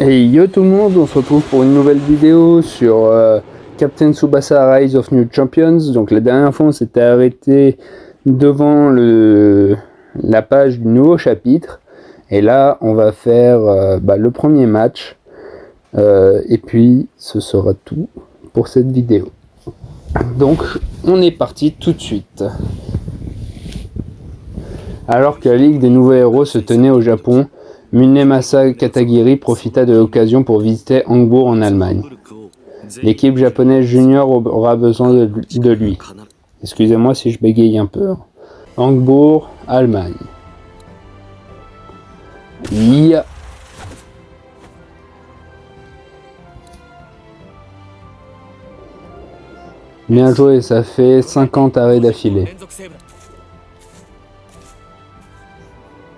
Hey yo tout le monde, on se retrouve pour une nouvelle vidéo sur Captain Tsubasa Rise of New Champions. Donc la dernière fois on s'était arrêté devant la page du nouveau chapitre. Et là on va faire le premier match. Et puis ce sera tout pour cette vidéo. Donc on est parti tout de suite. Alors que la Ligue des Nouveaux Héros se tenait au Japon, Munemasa Katagiri profita de l'occasion pour visiter Hambourg en Allemagne. L'équipe japonaise junior aura besoin de lui. Excusez-moi si je bégaye un peu. Hambourg, Allemagne. Yeah. Bien joué, ça fait 50 arrêts d'affilée.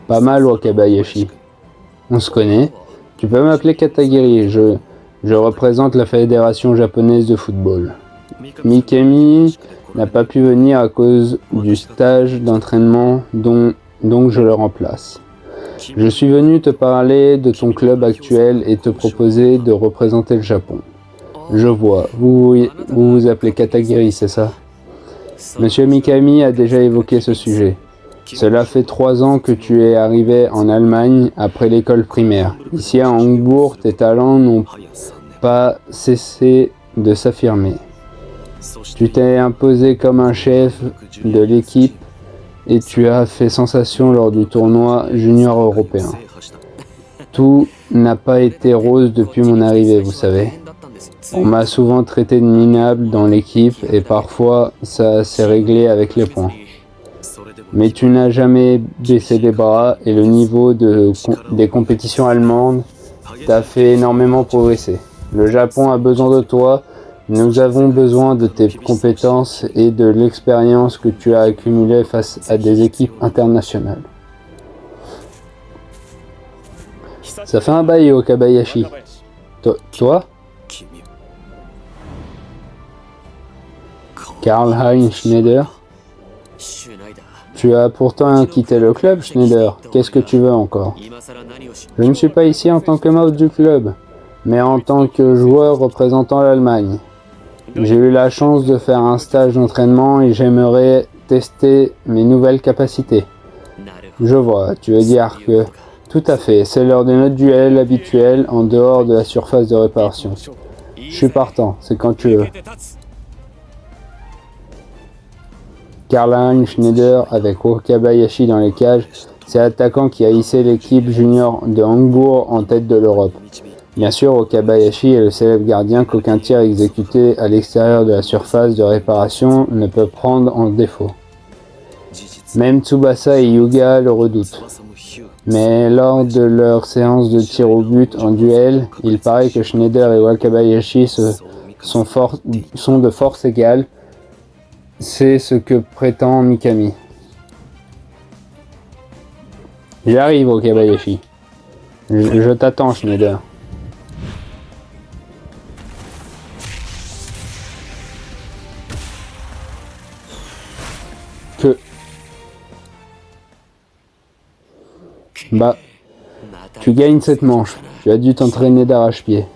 Pas mal, Wakabayashi. On se connaît. Tu peux m'appeler Katagiri, je représente la fédération japonaise de football. Mikami n'a pas pu venir à cause du stage d'entraînement donc je le remplace. Je suis venu te parler de ton club actuel et te proposer de représenter le Japon. Je vois, vous vous appelez Katagiri, c'est ça? Monsieur Mikami a déjà évoqué ce sujet. Cela fait 3 ans que tu es arrivé en Allemagne après l'école primaire. Ici à Hambourg, tes talents n'ont pas cessé de s'affirmer. Tu t'es imposé comme un chef de l'équipe et tu as fait sensation lors du tournoi junior européen. Tout n'a pas été rose depuis mon arrivée, vous savez. On m'a souvent traité de minable dans l'équipe et parfois ça s'est réglé avec les points. Mais tu n'as jamais baissé les bras et le niveau des compétitions allemandes t'a fait énormément progresser. Le Japon a besoin de toi, nous avons besoin de tes compétences et de l'expérience que tu as accumulée face à des équipes internationales. Ça fait un bail, Wakabayashi. Toi Karl-Heinz Schneider? Tu as pourtant quitté le club, Schneider. Qu'est-ce que tu veux encore? Je ne suis pas ici en tant que membre du club, mais en tant que joueur représentant l'Allemagne. J'ai eu la chance de faire un stage d'entraînement et j'aimerais tester mes nouvelles capacités. Je vois, tu veux dire que... Tout à fait, c'est l'heure de notre duel habituel en dehors de la surface de réparation. Je suis partant, c'est quand tu veux. Karl-Heinz Schneider avec Wakabayashi dans les cages, c'est l'attaquant qui a hissé l'équipe junior de Hambourg en tête de l'Europe. Bien sûr, Wakabayashi est le célèbre gardien qu'aucun tir exécuté à l'extérieur de la surface de réparation ne peut prendre en défaut. Même Tsubasa et Hyuga le redoutent. Mais lors de leur séance de tir au but en duel, il paraît que Schneider et Wakabayashi sont de force égale. C'est ce que prétend Mikami. J'arrive, Wakabayashi. Je t'attends, Schneider. Tu gagnes cette manche. Tu as dû t'entraîner d'arrache-pied.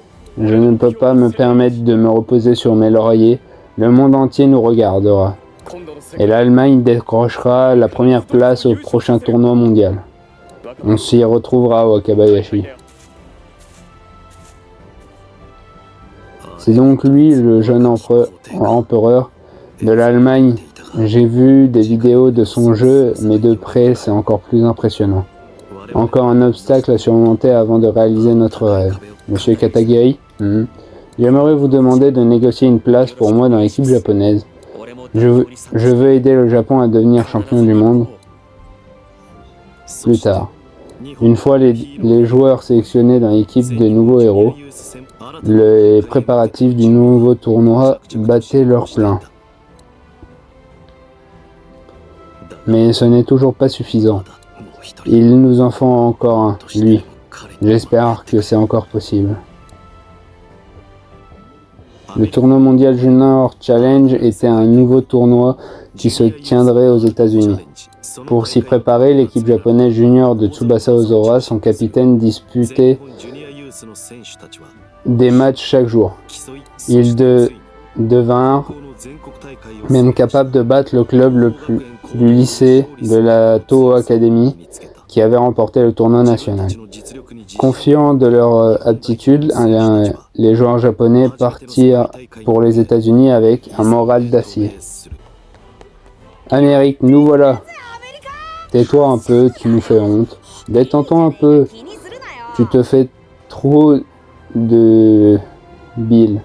Je ne peux pas me permettre de me reposer sur mes lauriers. Le monde entier nous regardera. Et l'Allemagne décrochera la première place au prochain tournoi mondial. On s'y retrouvera, Wakabayashi. C'est donc lui, le jeune empereur de l'Allemagne. J'ai vu des vidéos de son jeu, mais de près, c'est encore plus impressionnant. Encore un obstacle à surmonter avant de réaliser notre rêve. Monsieur Katagiri, j'aimerais vous demander de négocier une place pour moi dans l'équipe japonaise. Je veux aider le Japon à devenir champion du monde. Plus tard. Une fois les joueurs sélectionnés dans l'équipe des nouveaux héros, les préparatifs du nouveau tournoi battaient leur plein. Mais ce n'est toujours pas suffisant. Il nous en faut encore un, lui. J'espère que c'est encore possible. Le tournoi mondial Junior Challenge était un nouveau tournoi qui se tiendrait aux États-Unis. Pour s'y préparer, l'équipe japonaise junior de Tsubasa Ozora, son capitaine, disputait des matchs chaque jour. Ils devinrent même capables de battre le club du lycée de la Toho Academy qui avait remporté le tournoi national. Confiants de leur aptitude, les joueurs japonais partirent pour les États-Unis avec un moral d'acier. Amérique, nous voilà. Tais-toi un peu, tu nous fais honte. Détends-toi un peu. Tu te fais trop de Bill.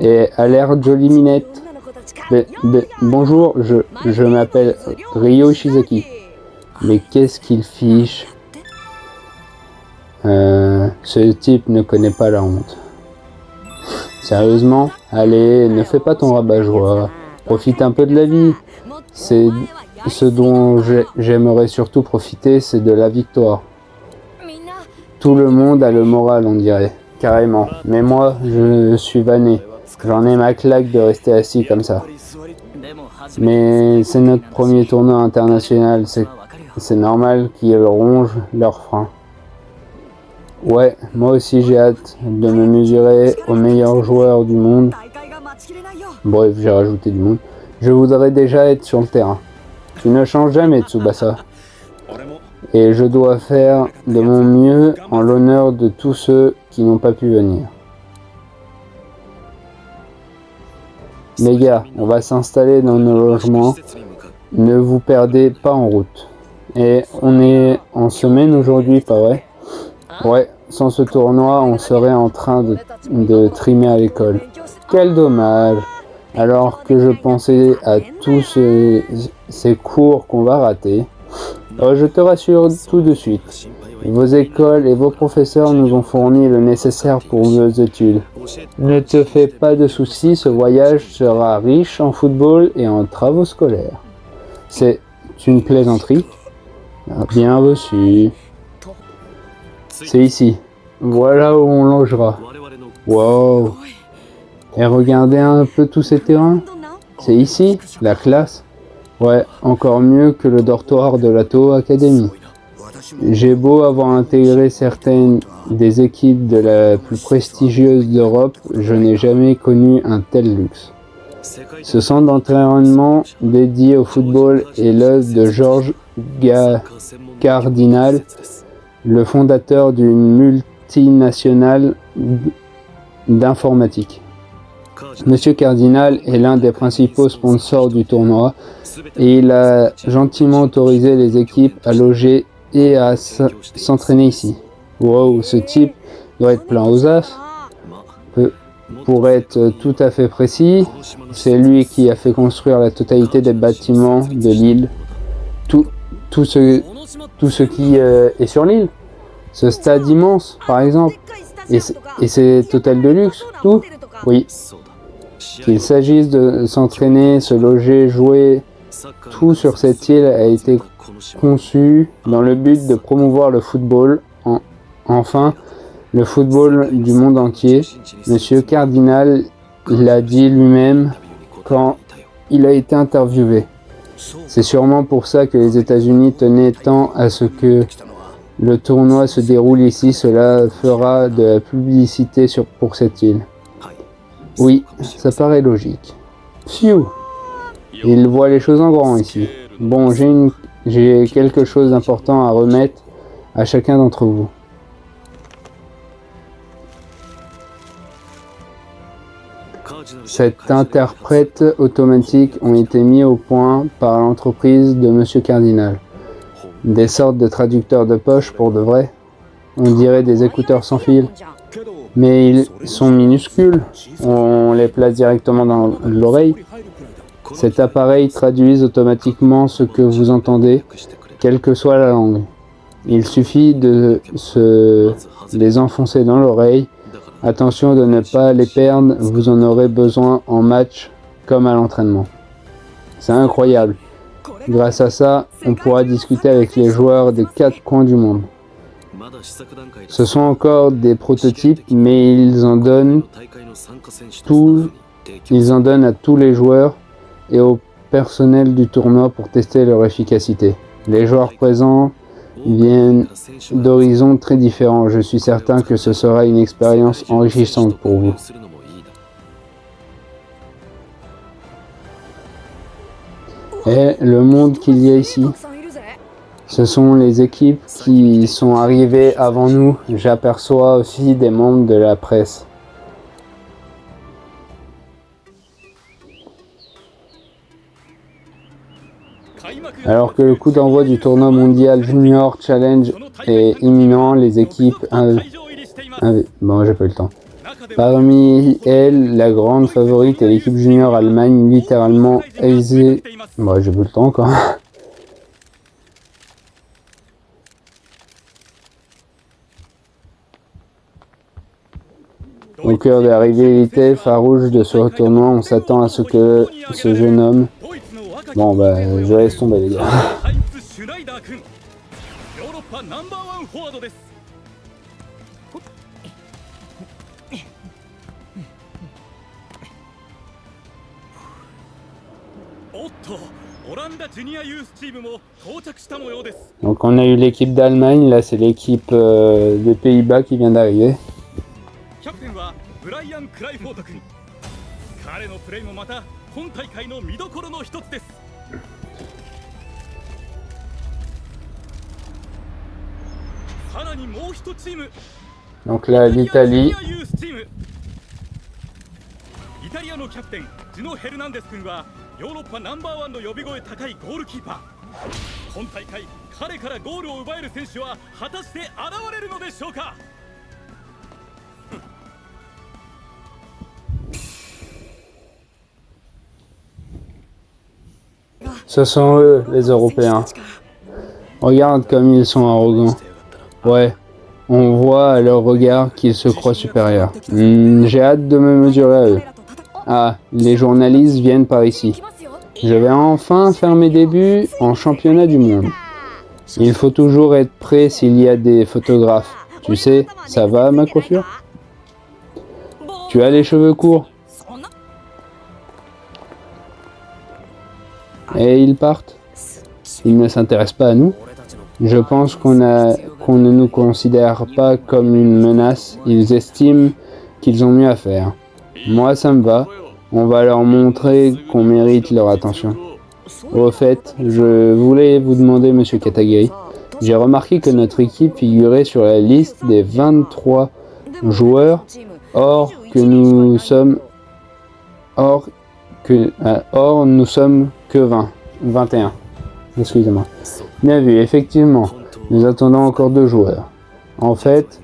Et à l'air jolie minette. Bonjour, je m'appelle Ryo Ishizaki. Mais qu'est-ce qu'il fiche? Ce type ne connaît pas la honte. Sérieusement? Allez, ne fais pas ton rabat-joie. Profite un peu de la vie. C'est ce dont j'aimerais surtout profiter, c'est de la victoire. Tout le monde a le moral, on dirait. Carrément. Mais moi, je suis vanné. J'en ai ma claque de rester assis comme ça. Mais c'est notre premier tournoi international. C'est normal qu'ils rongent leurs freins. Ouais, moi aussi j'ai hâte de me mesurer aux meilleurs joueurs du monde. Bref, j'ai rajouté du monde. Je voudrais déjà être sur le terrain. Tu ne changes jamais, Tsubasa. Et je dois faire de mon mieux en l'honneur de tous ceux qui n'ont pas pu venir. Les gars, on va s'installer dans nos logements. Ne vous perdez pas en route. Et on est en semaine aujourd'hui, pas vrai? Ouais, sans ce tournoi, on serait en train de trimer à l'école. Quel dommage! Alors que je pensais à tous ces cours qu'on va rater. Je te rassure tout de suite. Vos écoles et vos professeurs nous ont fourni le nécessaire pour nos études. Ne te fais pas de soucis, ce voyage sera riche en football et en travaux scolaires. C'est une plaisanterie? Bien reçu. C'est ici. Voilà où on logera. Wow. Et regardez un peu tous ces terrains. C'est ici, la classe. Ouais, encore mieux que le dortoir de la Toho Academy. J'ai beau avoir intégré certaines des équipes de la plus prestigieuse d'Europe, je n'ai jamais connu un tel luxe. Ce centre d'entraînement dédié au football est l'œuvre de Georges Cardinal, le fondateur d'une multinationale d'informatique. Monsieur Cardinal est l'un des principaux sponsors du tournoi et il a gentiment autorisé les équipes à loger et à s'entraîner ici. Wow, ce type doit être plein aux as. Pour être tout à fait précis, c'est lui qui a fait construire la totalité des bâtiments de l'île. Tout ce qui est sur l'île. Ce stade immense, par exemple. Et ces hôtels de luxe, tout. Oui. Qu'il s'agisse de s'entraîner, se loger, jouer, tout sur cette île a été conçu dans le but de promouvoir le football, enfin le football du monde entier. Monsieur Cardinal l'a dit lui-même quand il a été interviewé. C'est sûrement pour ça que les États-Unis tenaient tant à ce que le tournoi se déroule ici. Cela fera de la publicité pour cette île. Oui, ça paraît logique. Phew! Il voit les choses en grand ici. Bon, j'ai quelque chose d'important à remettre à chacun d'entre vous. Cet interprète automatique ont été mis au point par l'entreprise de Monsieur Cardinal. Des sortes de traducteurs de poche pour de vrai. On dirait des écouteurs sans fil. Mais ils sont minuscules. On les place directement dans l'oreille. Cet appareil traduit automatiquement ce que vous entendez, quelle que soit la langue. Il suffit de les enfoncer dans l'oreille. Attention de ne pas les perdre, vous en aurez besoin en match comme à l'entraînement. C'est incroyable. Grâce à ça, on pourra discuter avec les joueurs des 4 coins du monde. Ce sont encore des prototypes, mais ils en donnent à tous les joueurs et au personnel du tournoi pour tester leur efficacité. Les joueurs présents viennent d'horizons très différents. Je suis certain que ce sera une expérience enrichissante pour vous. Et le monde qu'il y a ici, ce sont les équipes qui sont arrivées avant nous. J'aperçois aussi des membres de la presse. Alors que le coup d'envoi du tournoi mondial Junior Challenge est imminent, les équipes... Bon, j'ai pas eu le temps. Parmi elles, la grande favorite est l'équipe junior Allemagne, littéralement aisée... Bon, j'ai pas eu le temps encore. Au cœur de la rivalité farouche de ce tournoi, on s'attend à ce que ce jeune homme... Bon, bah, je laisse tomber, les gars. Donc on a eu l'équipe d'Allemagne, là c'est l'équipe des Pays-Bas qui vient d'arriver. Donc là l'Italie. Ce sont eux, les Européens. Regarde comme ils sont arrogants. Ouais, on voit à leur regard qu'ils se croient supérieurs. J'ai hâte de me mesurer à eux. Ah, les journalistes viennent par ici. Je vais enfin faire mes débuts en championnat du monde. Il faut toujours être prêt s'il y a des photographes. Tu sais, ça va ma coiffure? Tu as les cheveux courts? Et ils partent. Ils ne s'intéressent pas à nous. Je pense qu'on ne nous considère pas comme une menace. Ils estiment qu'ils ont mieux à faire. Moi, ça me va. On va leur montrer qu'on mérite leur attention. Au fait, je voulais vous demander, monsieur Katagiri, j'ai remarqué que notre équipe figurait sur la liste des 23 joueurs, or nous sommes que 21. Excusez-moi. Bien vu, effectivement, nous attendons encore 2 joueurs. En fait,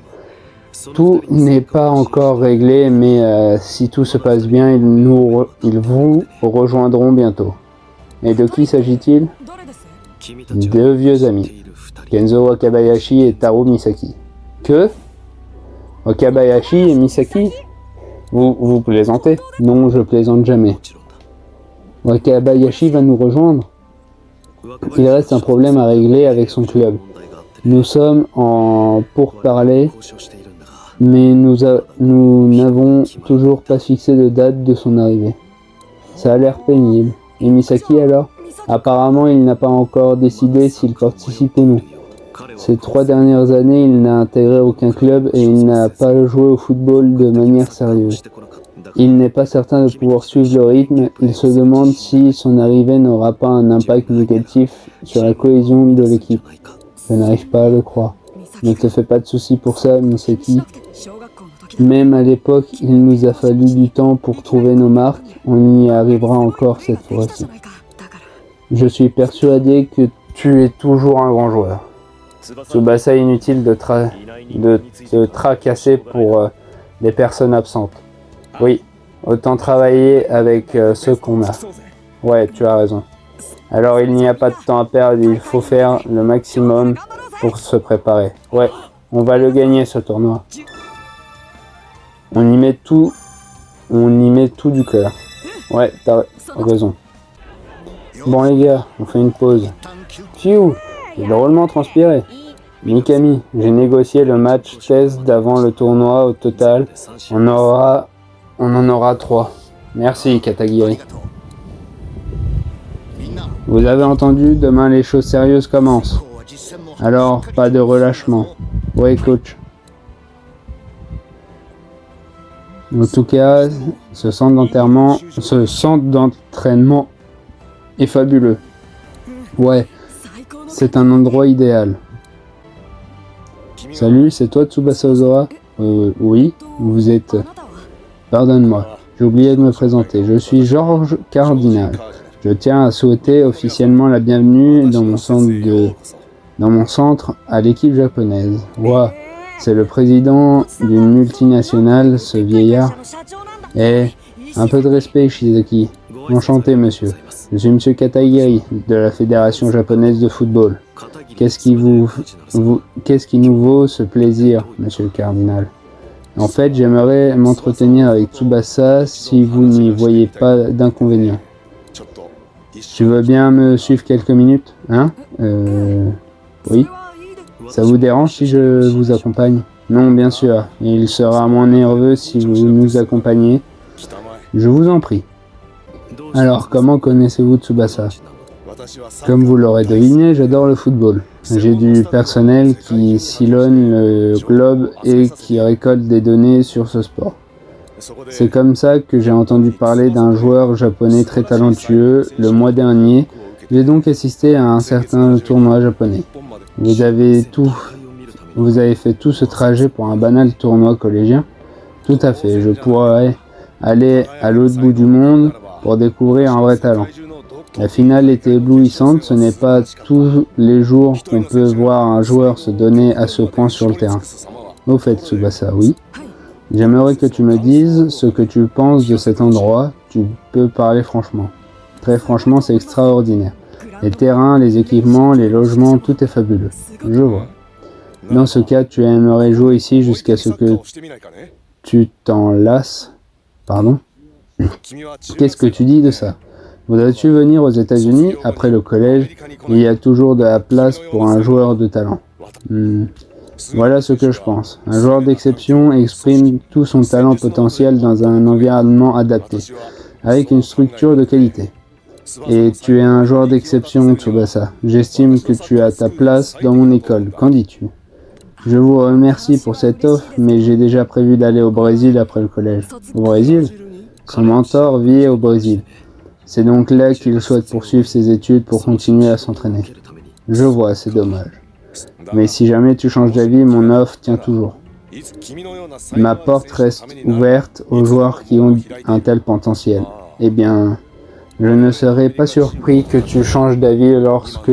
tout n'est pas encore réglé, mais si tout se passe bien, ils vous rejoindront bientôt. Et de qui s'agit-il? 2 vieux amis, Kenzo Wakabayashi et Taro Misaki. Que? Wakabayashi et Misaki? Vous plaisantez? Non, je plaisante jamais. Wakabayashi va nous rejoindre. Il reste un problème à régler avec son club. Nous sommes en pourparlers, mais nous n'avons toujours pas fixé de date de son arrivée. Ça a l'air pénible. Et Misaki alors? Apparemment, il n'a pas encore décidé s'il participe ou non. Ces 3 dernières années, il n'a intégré aucun club et il n'a pas joué au football de manière sérieuse. Il n'est pas certain de pouvoir suivre le rythme. Il se demande si son arrivée n'aura pas un impact négatif sur la cohésion de l'équipe. Je n'arrive pas à le croire. Ne te fais pas de soucis pour ça, Misaki. Même à l'époque, il nous a fallu du temps pour trouver nos marques. On y arrivera encore cette fois-ci. Je suis persuadé que tu es toujours un grand joueur. Tsubasa, inutile de te tracasser pour des personnes absentes. Oui, autant travailler avec ceux qu'on a. Ouais, tu as raison. Alors il n'y a pas de temps à perdre, il faut faire le maximum pour se préparer. Ouais, on va le gagner ce tournoi. On y met tout du cœur. Ouais, t'as raison. Bon les gars, on fait une pause. Pfiou, j'ai drôlement transpiré. Mikami, j'ai négocié le match test d'avant le tournoi. Au total, on en aura 3. Merci Katagiri. Vous avez entendu, demain les choses sérieuses commencent. Alors, pas de relâchement. Ouais, coach. En tout cas, ce centre d'entraînement est fabuleux. Ouais, c'est un endroit idéal. Salut, c'est toi Tsubasa Ozora? Oui, vous êtes... Pardonne-moi, j'ai oublié de me présenter. Je suis Georges Cardinal. Je tiens à souhaiter officiellement la bienvenue dans mon centre à l'équipe japonaise. Ouah, c'est le président d'une multinationale, ce vieillard. Eh, un peu de respect, Shizuki. Enchanté, monsieur. Je suis monsieur Katagiri, de la Fédération japonaise de football. Qu'est-ce qui nous vaut ce plaisir, monsieur le cardinal? En fait, j'aimerais m'entretenir avec Tsubasa si vous n'y voyez pas d'inconvénient. Tu veux bien me suivre quelques minutes, hein? Oui. Ça vous dérange si je vous accompagne? Non, bien sûr. Il sera moins nerveux si vous nous accompagnez. Je vous en prie. Alors, comment connaissez-vous Tsubasa? Comme vous l'aurez deviné, j'adore le football. J'ai du personnel qui sillonne le globe et qui récolte des données sur ce sport. C'est comme ça que j'ai entendu parler d'un joueur japonais très talentueux le mois dernier. J'ai donc assisté à un certain tournoi japonais. Vous avez fait tout ce trajet pour un banal tournoi collégien? Tout à fait, je pourrais aller à l'autre bout du monde pour découvrir un vrai talent. La finale était éblouissante, ce n'est pas tous les jours qu'on peut voir un joueur se donner à ce point sur le terrain. Au fait, Tsubasa, oui. J'aimerais que tu me dises ce que tu penses de cet endroit, tu peux parler franchement. Très franchement, c'est extraordinaire. Les terrains, les équipements, les logements, tout est fabuleux. Je vois. Dans ce cas, tu aimerais jouer ici jusqu'à ce que tu t'en lasses. Pardon? Qu'est-ce que tu dis de ça? Voudrais-tu venir aux États-Unis après le collège? Il y a toujours de la place pour un joueur de talent. Voilà ce que je pense. Un joueur d'exception exprime tout son talent potentiel dans un environnement adapté, avec une structure de qualité. Et tu es un joueur d'exception, Tsubasa. J'estime que tu as ta place dans mon école. Qu'en dis-tu? Je vous remercie pour cette offre, mais j'ai déjà prévu d'aller au Brésil après le collège. Au Brésil? Son mentor vit au Brésil. C'est donc là qu'il souhaite poursuivre ses études pour continuer à s'entraîner. Je vois, c'est dommage. Mais si jamais tu changes d'avis, mon offre tient toujours. Ma porte reste ouverte aux joueurs qui ont un tel potentiel. Eh bien, je ne serai pas surpris que tu changes d'avis lorsque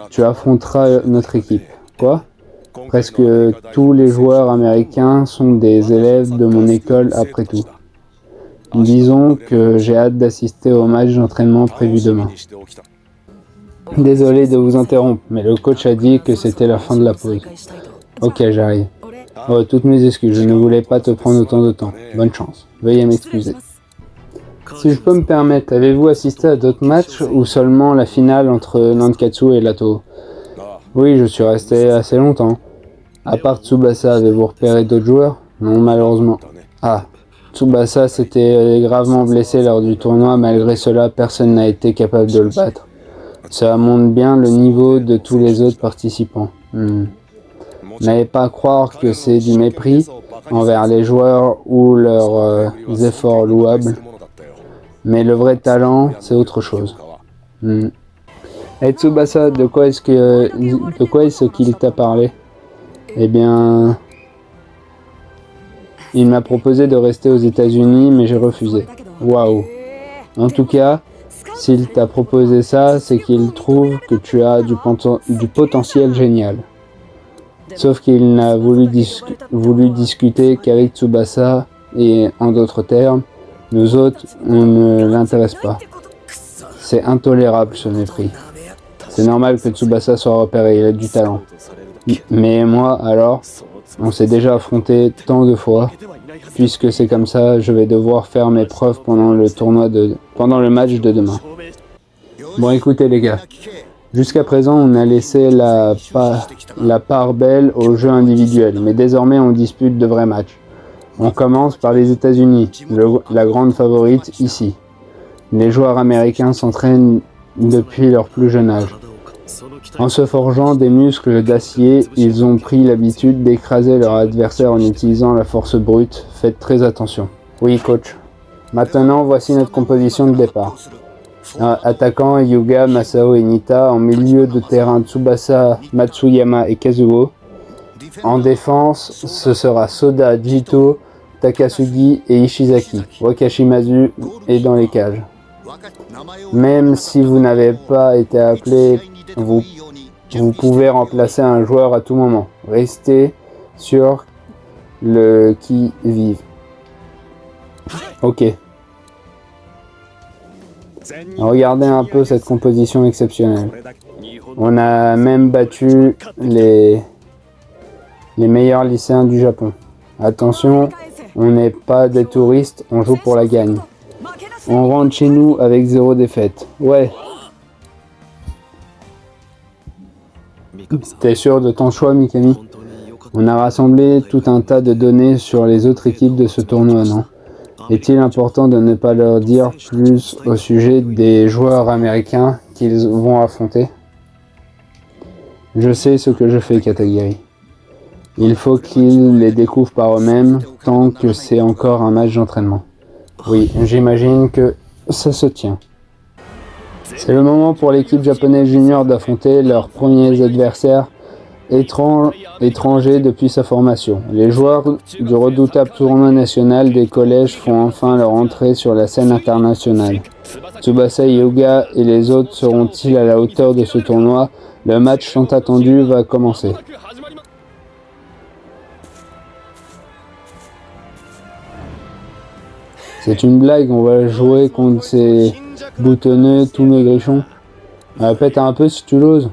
tu affronteras notre équipe. Quoi? Presque tous les joueurs américains sont des élèves de mon école après tout. Disons que j'ai hâte d'assister au match d'entraînement prévu demain. Désolé de vous interrompre, mais le coach a dit que c'était la fin de la pause. Ok, j'arrive. Oh, toutes mes excuses, je ne voulais pas te prendre autant de temps. Bonne chance. Veuillez m'excuser. Si je peux me permettre, avez-vous assisté à d'autres matchs ou seulement la finale entre Nankatsu et Lato? Oui, je suis resté assez longtemps. À part Tsubasa, avez-vous repéré d'autres joueurs? Non, malheureusement. Ah, Tsubasa s'était gravement blessé lors du tournoi, malgré cela, personne n'a été capable de le battre. Cela montre bien le niveau de tous les autres participants. N'allez pas croire que c'est du mépris envers les joueurs ou leurs efforts louables, mais le vrai talent, c'est autre chose. Et Tsubasa, de quoi est-ce qu'il t'a parlé? Eh bien, il m'a proposé de rester aux États-Unis, mais j'ai refusé. Waouh. En tout cas, s'il t'a proposé ça, c'est qu'il trouve que tu as du potentiel génial. Sauf qu'il n'a voulu discuter qu'avec Tsubasa, et en d'autres termes, nous autres, on ne l'intéresse pas. C'est intolérable ce mépris. C'est normal que Tsubasa soit repéré, il a du talent. Mais moi, alors, on s'est déjà affronté tant de fois. Puisque c'est comme ça, je vais devoir faire mes preuves pendant le match de demain. Bon, écoutez les gars, jusqu'à présent, on a laissé la part belle aux jeux individuels, mais désormais, on dispute de vrais matchs. On commence par les États-Unis, la grande favorite ici. Les joueurs américains s'entraînent depuis leur plus jeune âge. En se forgeant des muscles d'acier, ils ont pris l'habitude d'écraser leur adversaire en utilisant la force brute. Faites très attention. Oui, coach. Maintenant, voici notre composition de départ. Attaquant, Hyuga, Masao et Nitta. En milieu de terrain, Tsubasa, Matsuyama et Kazuo. En défense, ce sera Soda, Jito, Takasugi et Ishizaki. Wakashimazu est dans les cages. Même si vous n'avez pas été appelé, vous pouvez remplacer un joueur à tout moment. Restez sur le qui-vive. Ok. Regardez un peu cette composition exceptionnelle. On a même battu les meilleurs lycéens du Japon. Attention, on n'est pas des touristes, on joue pour la gagne. On rentre chez nous avec 0 défaite. Ouais. T'es sûr de ton choix, Mikami? On a rassemblé tout un tas de données sur les autres équipes de ce tournoi, non? Est-il important de ne pas leur dire plus au sujet des joueurs américains qu'ils vont affronter? Je sais ce que je fais, Katagiri. Il faut qu'ils les découvrent par eux-mêmes tant que c'est encore un match d'entraînement. Oui, j'imagine que ça se tient. C'est le moment pour l'équipe japonaise junior d'affronter leurs premiers adversaires étrangers depuis sa formation. Les joueurs du redoutable tournoi national des collèges font enfin leur entrée sur la scène internationale. Tsubasa Hyuga et les autres seront-ils à la hauteur de ce tournoi? Le match tant attendu va commencer. C'est une blague, on va jouer contre ces boutonneux tout maigrichons. Répète un peu si tu l'oses.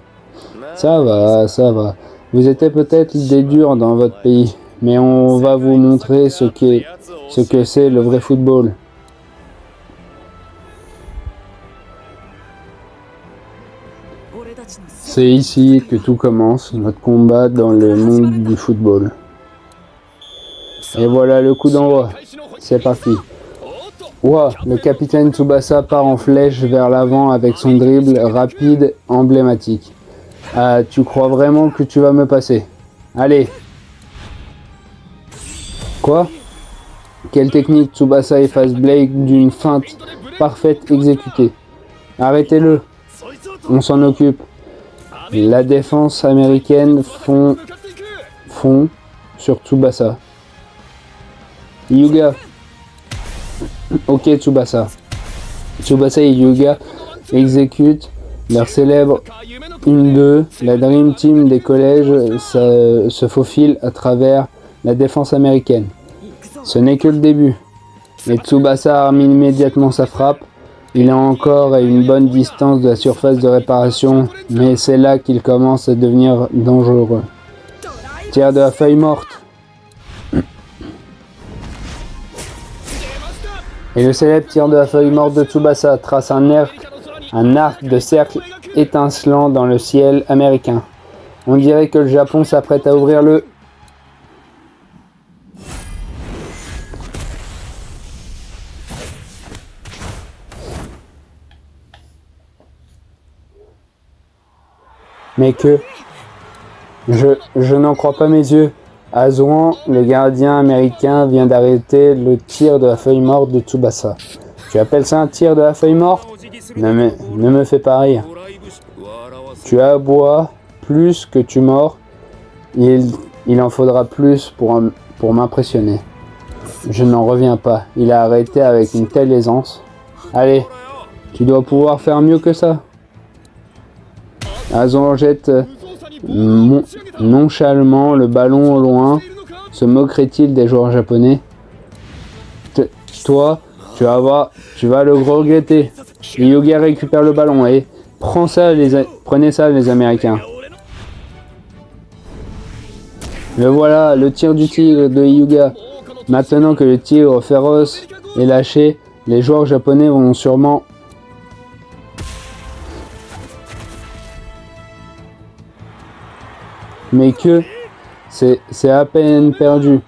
Ça va, ça va. Vous étiez peut-être des durs dans votre pays, mais on va vous montrer ce que c'est le vrai football. C'est ici que tout commence, notre combat dans le monde du football. Et voilà le coup d'envoi. C'est parti. Ouah, le capitaine Tsubasa part en flèche vers l'avant avec son dribble rapide emblématique. Ah, tu crois vraiment que tu vas me passer? Allez. Quoi? Quelle technique? Tsubasa efface Blake d'une feinte parfaite exécutée. Arrêtez-le. On s'en occupe. La défense américaine fond sur Tsubasa. Hyuga. Ok Tsubasa. Tsubasa et Hyuga exécutent leur célèbre 1-2. La Dream Team des collèges se faufile à travers la défense américaine. Ce n'est que le début. Mais Tsubasa arme immédiatement sa frappe. Il est encore à une bonne distance de la surface de réparation, mais c'est là qu'il commence à devenir dangereux. Tir de la feuille morte. Et le célèbre tir de la feuille morte de Tsubasa trace un arc de cercle étincelant dans le ciel américain. On dirait que le Japon s'apprête à ouvrir le... Mais que... Je n'en crois pas mes yeux. Azuan, le gardien américain, vient d'arrêter le tir de la feuille morte de Tsubasa. Tu appelles ça un tir de la feuille morte? Ne me fais pas rire. Tu aboies plus que tu mords. Il en faudra plus pour m'impressionner. Je n'en reviens pas. Il a arrêté avec une telle aisance. Allez, tu dois pouvoir faire mieux que ça. Azuan jette nonchalamment le ballon au loin. Se moquerait-il des joueurs japonais? Toi, tu vas le regretter. Hyuga récupère le ballon et prenez ça les Américains. Le voilà, le tir du tigre de Hyuga. Maintenant que le tigre féroce est lâché, les joueurs japonais vont sûrement... Mais que c'est à peine perdu.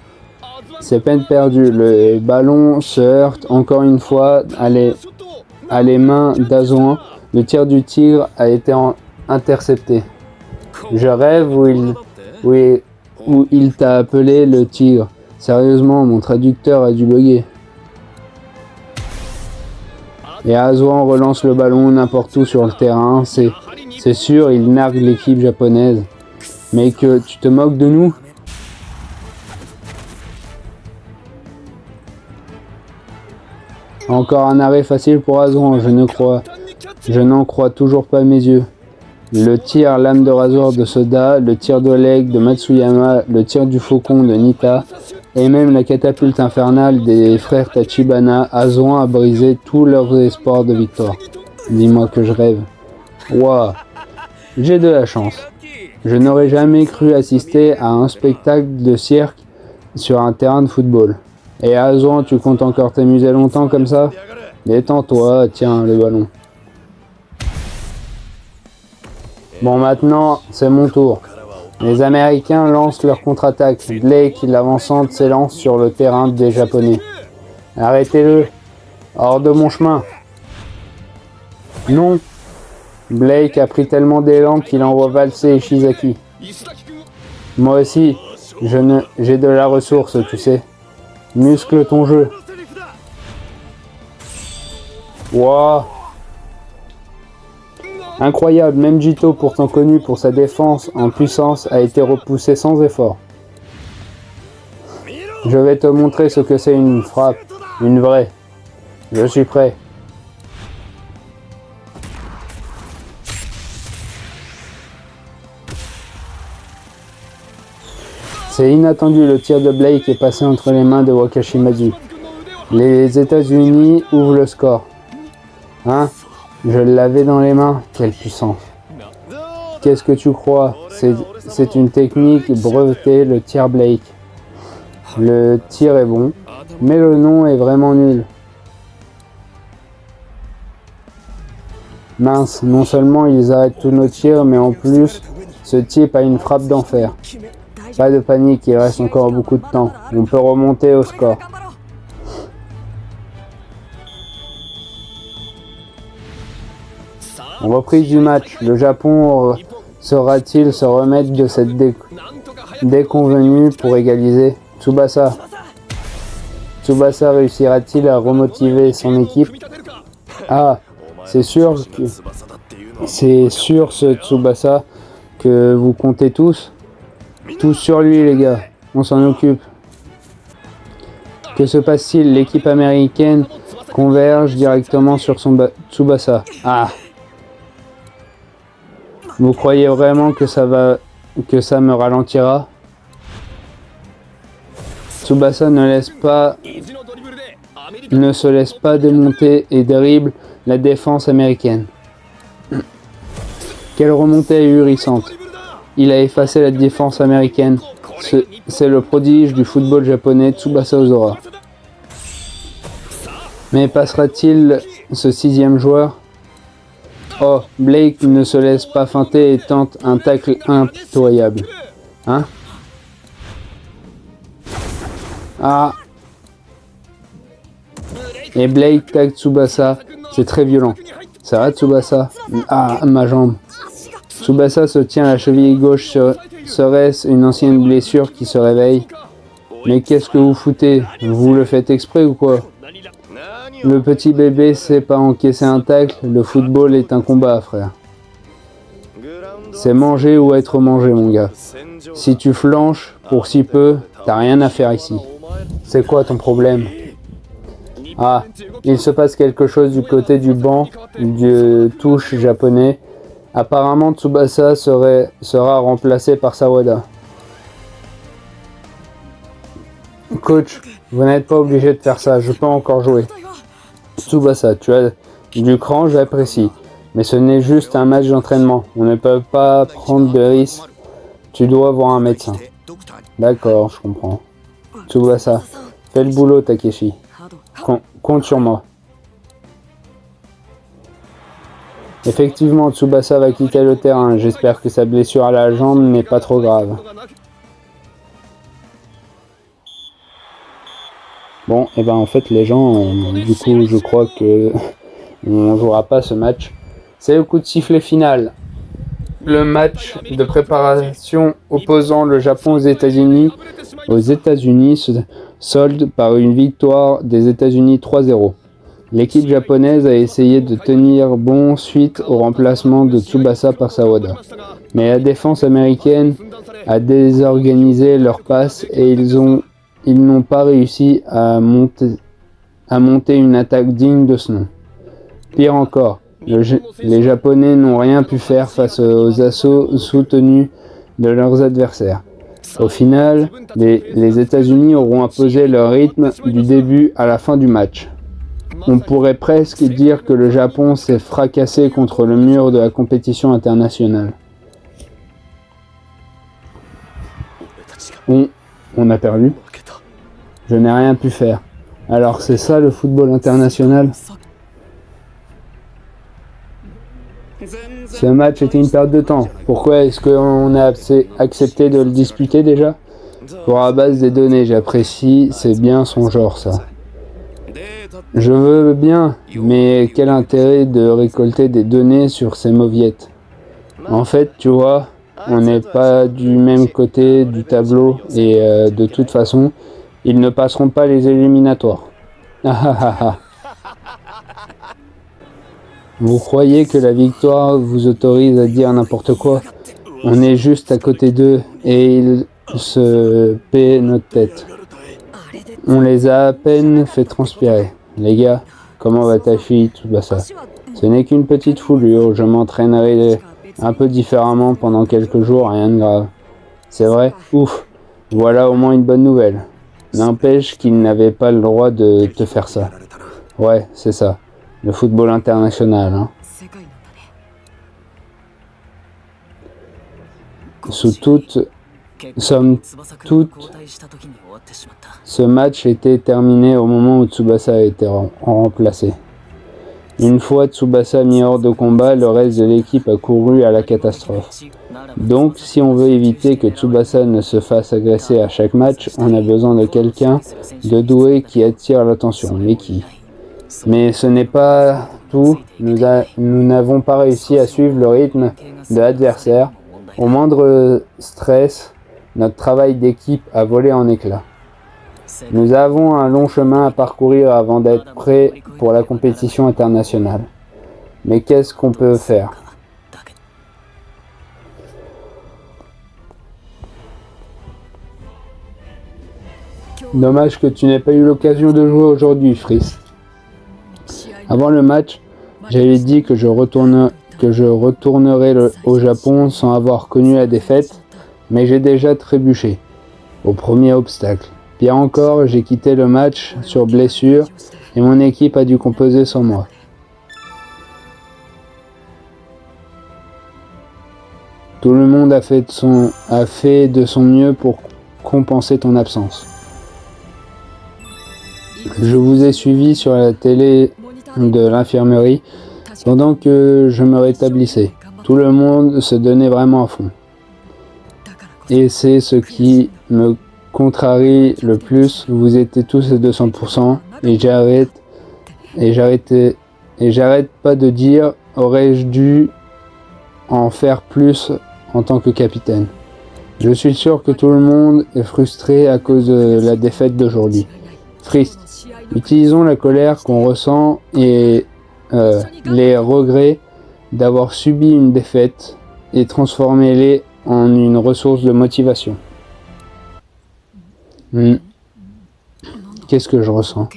C'est peine perdue. Le ballon se heurte encore une fois à les mains d'Azuan. Le tir du tigre a été intercepté. Je rêve où il t'a appelé le tigre. Sérieusement, mon traducteur a dû bugger. Et Azuan relance le ballon n'importe où sur le terrain. C'est sûr, il nargue l'équipe japonaise. Mais que tu te moques de nous? Encore un arrêt facile pour Azuan, je n'en crois toujours pas mes yeux. Le tir lame de rasoir de Soda, le tir de leg de Matsuyama, le tir du faucon de Nita, et même la catapulte infernale des frères Tachibana, Azuan a brisé tous leurs espoirs de victoire. Dis-moi que je rêve. Waouh, j'ai de la chance. Je n'aurais jamais cru assister à un spectacle de cirque sur un terrain de football. Et Azuan, tu comptes encore t'amuser longtemps comme ça? Détends-toi, tiens le ballon. Bon, maintenant, c'est mon tour. Les Américains lancent leur contre-attaque. Blake, l'avancante, s'élance sur le terrain des Japonais. Arrêtez-le. Hors de mon chemin. Non. Blake a pris tellement d'élan qu'il envoie valser Ishizaki. Moi aussi, j'ai de la ressource, tu sais. Muscle ton jeu. Wouah. Incroyable, même Jito, pourtant connu pour sa défense en puissance, a été repoussé sans effort. Je vais te montrer ce que c'est une frappe, une vraie. Je suis prêt. C'est inattendu, le tir de Blake est passé entre les mains de Wakashimazu. Les États-Unis ouvrent le score. Hein? Je l'avais dans les mains. Quelle puissance. Qu'est-ce que tu crois? C'est une technique brevetée, le tir Blake. Le tir est bon, mais le nom est vraiment nul. Mince, non seulement ils arrêtent tous nos tirs, mais en plus, ce type a une frappe d'enfer. Pas de panique, il reste encore beaucoup de temps. On peut remonter au score. En reprise du match, le Japon saura-t-il se remettre de cette déconvenue pour égaliser? Tsubasa réussira-t-il à remotiver son équipe? Ah, c'est sûr ce Tsubasa que vous comptez tous? Tous sur lui les gars, on s'en occupe. Que se passe-t-il? L'équipe américaine converge directement sur son Tsubasa. Ah! Vous croyez vraiment que ça me ralentira? Tsubasa ne se laisse pas démonter et dribble la défense américaine. Quelle remontée ahurissante. Il a effacé la défense américaine. C'est le prodige du football japonais, Tsubasa Ozora. Mais passera-t-il ce sixième joueur? Oh, Blake ne se laisse pas feinter et tente un tacle impitoyable. Hein? Ah! Et Blake tag Tsubasa, c'est très violent. Ça va Tsubasa? Ah, ma jambe. Tsubasa se tient à la cheville gauche. Serait-ce une ancienne blessure qui se réveille? Mais qu'est-ce que vous foutez? Vous le faites exprès ou quoi? Le petit bébé sait pas encaisser un tacle, le football est un combat, frère. C'est manger ou être mangé, mon gars. Si tu flanches pour si peu, t'as rien à faire ici. C'est quoi ton problème? Ah, il se passe quelque chose du côté du banc du touche japonais. Apparemment, Tsubasa sera remplacé par Sawada. Coach, vous n'êtes pas obligé de faire ça, je peux encore jouer. Tsubasa, tu as du cran, j'apprécie. Mais ce n'est juste un match d'entraînement. On ne peut pas prendre de risques. Tu dois voir un médecin. D'accord, je comprends. Tsubasa, fais le boulot, Takeshi. Compte sur moi. Effectivement, Tsubasa va quitter le terrain. J'espère que sa blessure à la jambe n'est pas trop grave. Bon, et ben en fait les gens, du coup je crois que on jouera pas ce match. C'est le coup de sifflet final. le match de préparation opposant le Japon aux États-Unis se solde par une victoire des États-Unis 3-0. L'équipe japonaise a essayé de tenir bon suite au remplacement de Tsubasa par Sawada. Mais la défense américaine a désorganisé leur passe et ils n'ont pas réussi à monter une attaque digne de ce nom. Pire encore, les Japonais n'ont rien pu faire face aux assauts soutenus de leurs adversaires. Au final, les États-Unis auront imposé leur rythme du début à la fin du match. On pourrait presque dire que le Japon s'est fracassé contre le mur de la compétition internationale. On a perdu. Je n'ai rien pu faire. Alors c'est ça le football international? Ce match était une perte de temps. Pourquoi est-ce qu'on a accepté de le disputer déjà? Pour la base des données, j'apprécie, c'est bien son genre ça. Je veux bien, mais quel intérêt de récolter des données sur ces mauviettes? En fait, tu vois, on n'est pas du même côté du tableau et de toute façon, ils ne passeront pas les éliminatoires. Vous croyez que la victoire vous autorise à dire n'importe quoi? On est juste à côté d'eux et ils se paient notre tête. On les a à peine fait transpirer. Les gars, comment va Tachi Tsubasa? Ce n'est qu'une petite foulure, je m'entraînerai un peu différemment pendant quelques jours, rien de grave. C'est vrai? Ouf, voilà au moins une bonne nouvelle. N'empêche qu'il n'avait pas le droit de te faire ça. Ouais, c'est ça. Le football international, hein. Somme toute, ce match était terminé au moment où Tsubasa a été remplacé. Une fois Tsubasa mis hors de combat, le reste de l'équipe a couru à la catastrophe. Donc, si on veut éviter que Tsubasa ne se fasse agresser à chaque match, on a besoin de quelqu'un de doué qui attire l'attention. Mais qui? Mais ce n'est pas tout. Nous n'avons pas réussi à suivre le rythme de l'adversaire. Au moindre stress, notre travail d'équipe a volé en éclats. Nous avons un long chemin à parcourir avant d'être prêts pour la compétition internationale. Mais qu'est-ce qu'on peut faire? Dommage que tu n'aies pas eu l'occasion de jouer aujourd'hui, Fris. Avant le match, j'avais dit que je retournerais au Japon sans avoir connu la défaite, mais j'ai déjà trébuché au premier obstacle. Pire encore, j'ai quitté le match sur blessure et mon équipe a dû composer sans moi. Tout le monde a fait de son mieux pour compenser ton absence. Je vous ai suivi sur la télé de l'infirmerie pendant que je me rétablissais. Tout le monde se donnait vraiment à fond. Et c'est ce qui me contrarie le plus, vous étiez tous à 200% et j'arrête pas de dire, aurais-je dû en faire plus en tant que capitaine? Je suis sûr que tout le monde est frustré à cause de la défaite d'aujourd'hui. Triste. Utilisons la colère qu'on ressent et les regrets d'avoir subi une défaite et transformez-les en une ressource de motivation. Qu'est-ce que je ressens?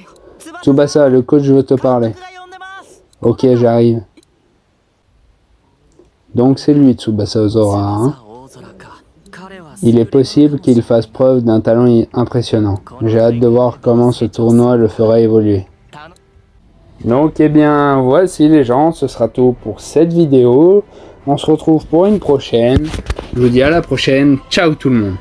Tsubasa, le coach veut te parler. Ok, j'arrive. Donc c'est lui, Tsubasa Ozora, hein? Il est possible qu'il fasse preuve d'un talent impressionnant. J'ai hâte de voir comment ce tournoi le fera évoluer. Donc eh bien, voici les gens, ce sera tout pour cette vidéo. On se retrouve pour une prochaine. Je vous dis à la prochaine. Ciao tout le monde.